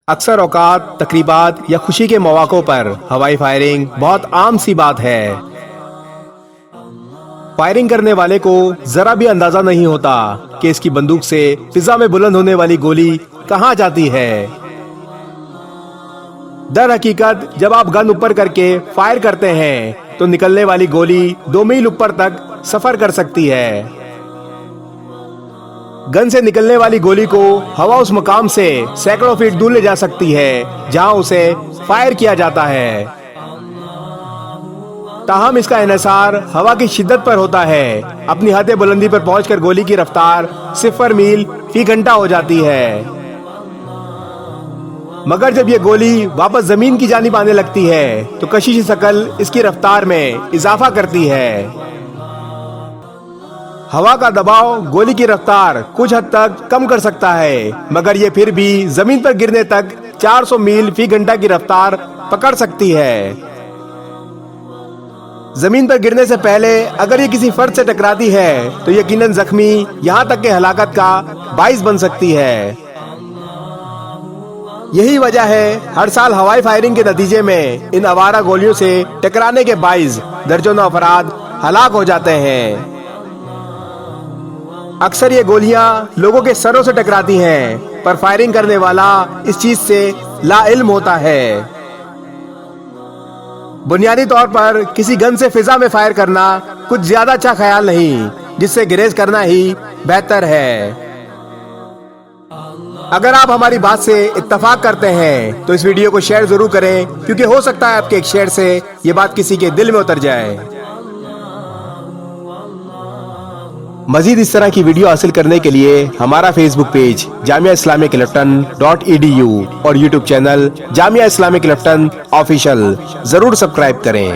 اکثر اوقات تقریبات یا خوشی کے مواقع پر ہوائی فائرنگ بہت عام سی بات ہے۔ فائرنگ کرنے والے کو ذرا بھی اندازہ نہیں ہوتا کہ اس کی بندوق سے فضا میں بلند ہونے والی گولی کہاں جاتی ہے۔ در حقیقت جب آپ گن اوپر کر کے فائر کرتے ہیں تو نکلنے والی گولی 2 میل اوپر تک سفر کر سکتی ہے۔ گن سے نکلنے والی گولی کو ہوا اس مقام سے سینکڑوں فیٹ دور لے جا سکتی ہے جہاں اسے فائر کیا جاتا ہے۔ تاہم اس کا انحصار ہوا کی شدت پر ہوتا ہے۔ اپنی حد بلندی پر پہنچ کر گولی کی رفتار 0 میل فی گھنٹہ ہو جاتی ہے، مگر جب یہ گولی واپس زمین کی جانب آنے لگتی ہے تو کشش ثقل اس کی رفتار میں اضافہ کرتی ہے۔ ہوا کا دباؤ گولی کی رفتار کچھ حد تک کم کر سکتا ہے، مگر یہ پھر بھی زمین پر گرنے تک 400 میل فی گھنٹہ کی رفتار پکڑ سکتی ہے۔ زمین پر گرنے سے پہلے اگر یہ کسی فرد سے ٹکراتی ہے تو یقیناً زخمی یہاں تک کہ ہلاکت کا باعث بن سکتی ہے۔ یہی وجہ ہے ہر سال ہوائی فائرنگ کے نتیجے میں ان آوارہ گولیوں سے ٹکرانے کے باعث درجنوں افراد ہلاک ہو جاتے ہیں۔ اکثر یہ گولیاں لوگوں کے سروں سے ٹکراتی ہیں، پر فائرنگ کرنے والا اس چیز سے لا علم ہوتا ہے۔ بنیادی طور پر کسی گن سے فضا میں فائر کرنا کچھ زیادہ اچھا خیال نہیں، جس سے گریز کرنا ہی بہتر ہے۔ اگر آپ ہماری بات سے اتفاق کرتے ہیں تو اس ویڈیو کو شیئر ضرور کریں، کیونکہ ہو سکتا ہے آپ کے ایک شیئر سے یہ بات کسی کے دل میں اتر جائے۔ مزید اس طرح کی ویڈیو حاصل کرنے کے لیے ہمارا فیس بک پیج جامعہ اسلامیہ کلفٹن.edu اور YouTube channel Jamia Islamia Clifton official ضرور سبسکرائب کریں۔